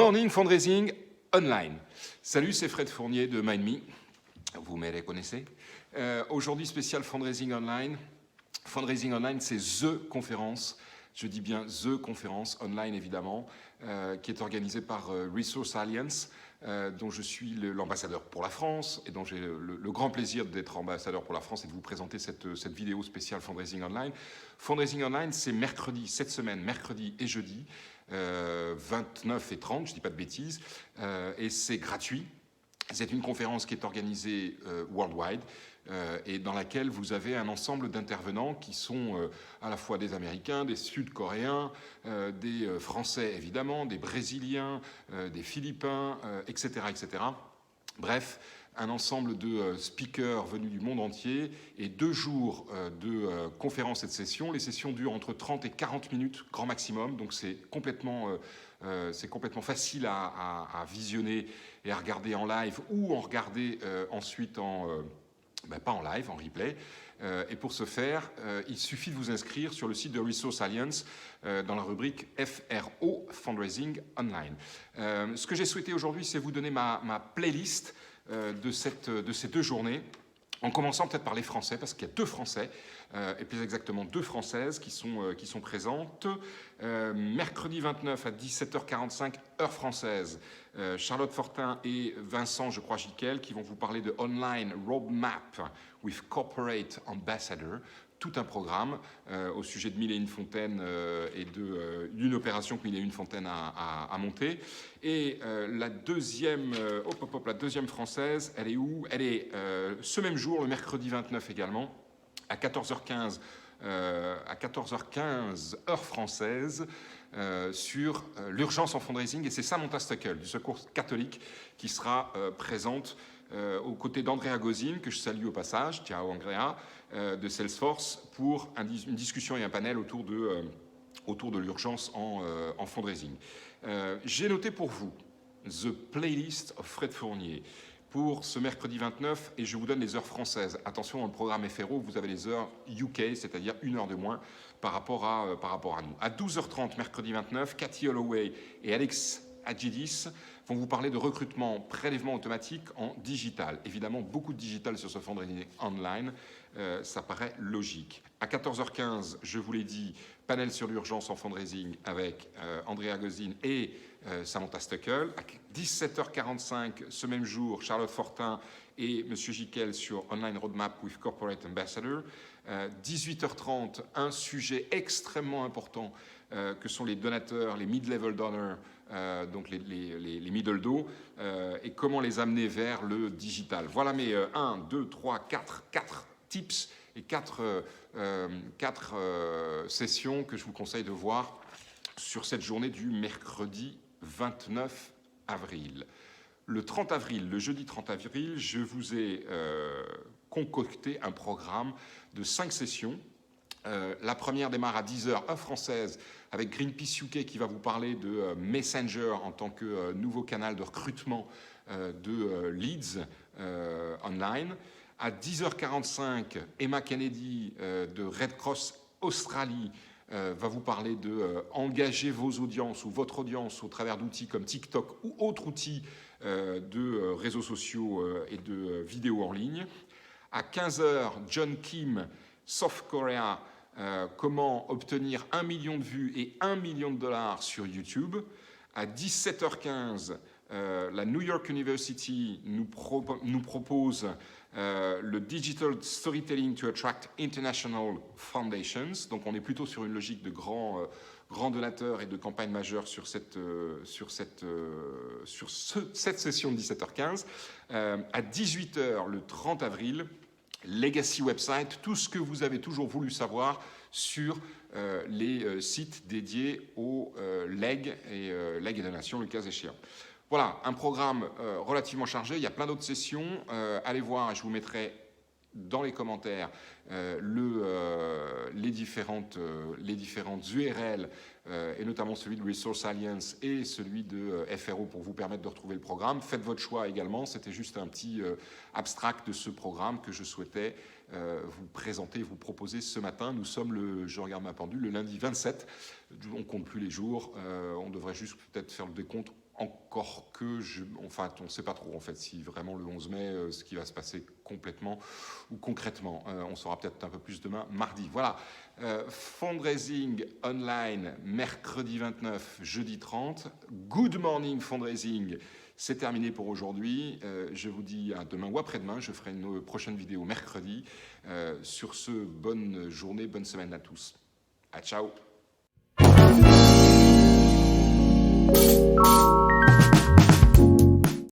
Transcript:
Morning Fundraising Online. Salut, c'est Fred Fournier de MindMe. Vous me les connaissez. Aujourd'hui, spécial Fundraising Online. Fundraising Online, c'est THE conférence. Je dis bien THE conférence online, évidemment, qui est organisée par Resource Alliance, dont je suis l'ambassadeur pour la France et dont j'ai le grand plaisir d'être ambassadeur pour la France et de vous présenter cette vidéo spéciale Fundraising Online. Fundraising Online, c'est mercredi, cette semaine, mercredi et jeudi, 29 et 30, je ne dis pas de bêtises, et c'est gratuit. C'est une conférence qui est organisée worldwide et dans laquelle vous avez un ensemble d'intervenants qui sont à la fois des Américains, des Sud-Coréens, des Français évidemment, des Brésiliens, des Philippins, etc., etc. Bref, un ensemble de speakers venus du monde entier et 2 jours de conférences et de sessions. Les sessions durent entre 30 et 40 minutes, grand maximum, donc c'est complètement facile à visionner et à regarder en live ou en regarder ensuite pas en live, en replay. Et pour ce faire, il suffit de vous inscrire sur le site de Resource Alliance dans la rubrique FRO, Fundraising Online. Ce que j'ai souhaité aujourd'hui, c'est vous donner ma playlist de ces 2 journées, en commençant peut-être par les Français, parce qu'il y a 2 Français, et plus exactement 2 Françaises qui sont présentes. Mercredi 29 à 17h45, heure française, Charlotte Fortin et Vincent, je crois, Giquel, qui vont vous parler de Online Roadmap with Corporate Ambassador, tout un programme au sujet de Mille et une fontaines et d'une opération que Mille et une fontaines a montée. Et la deuxième française, elle est où? Elle est ce même jour, le mercredi 29 également, à 14h15, heure française, sur l'urgence en fundraising. Et c'est Samantha Stuckel du Secours catholique qui sera présente aux côtés d'Andrea Gozin, que je salue au passage, ciao Andrea, de Salesforce, pour une discussion et un panel autour de l'urgence en fundraising. J'ai noté pour vous The Playlist of Fred Fournier pour ce mercredi 29, et je vous donne les heures françaises. Attention, dans le programme FRO, vous avez les heures UK, c'est-à-dire 1 heure de moins par rapport à nous. À 12h30, mercredi 29, Cathy Holloway et Alex Agidis vont vous parler de recrutement, prélèvement automatique en digital. Évidemment, beaucoup de digital sur ce fundraising online, ça paraît logique. À 14h15, je vous l'ai dit, panel sur l'urgence en fundraising avec Andrea Gozin et Samantha Stuckel. À 17h45, ce même jour, Charlotte Fortin et M. Giquel sur Online Roadmap with Corporate Ambassador. 18h30, un sujet extrêmement important que sont les donateurs, les mid-level donors, donc les middle do, et comment les amener vers le digital. Voilà mes 1, 2, 3, 4 tips et 4 sessions que je vous conseille de voir sur cette journée du mercredi 29 avril. Le 30 avril, le jeudi 30 avril, je vous ai concocté un programme de 5 sessions. La première démarre à 10h, heure française, avec Greenpeace UK qui va vous parler de Messenger en tant que nouveau canal de recrutement de leads online. À 10h45, Emma Kennedy de Red Cross Australie va vous parler de engager vos audiences ou votre audience au travers d'outils comme TikTok ou autres outils de réseaux sociaux et de vidéos en ligne. À 15h, John Kim, South Korea, comment obtenir 1 million de vues et $1 million sur YouTube. À 17h15, la New York University nous propose le Digital Storytelling to Attract International Foundations. Donc on est plutôt sur une logique de grands donateurs et de campagne majeure sur cette session de 17h15. À 18h, le 30 avril, Legacy Website, tout ce que vous avez toujours voulu savoir sur les sites dédiés aux legs et donations, le cas échéant. Voilà, un programme relativement chargé. Il y a plein d'autres sessions. Allez voir, je vous mettrai dans les commentaires les différentes URL, et notamment celui de Resource Alliance et celui de FRO pour vous permettre de retrouver le programme. Faites votre choix également. C'était juste un petit abstract de ce programme que je souhaitais vous présenter, vous proposer ce matin. Nous sommes, je regarde ma pendule, le lundi 27. On ne compte plus les jours. On devrait juste peut-être faire le décompte encore que, enfin, on ne sait pas trop en fait si vraiment le 11 mai, ce qui va se passer complètement ou concrètement. On saura peut-être un peu plus demain, mardi. Voilà, fundraising online, mercredi 29, jeudi 30. Good morning fundraising, c'est terminé pour aujourd'hui. Je vous dis à demain ou après-demain. Je ferai une prochaine vidéo mercredi. Sur ce, bonne journée, bonne semaine à tous. À ciao.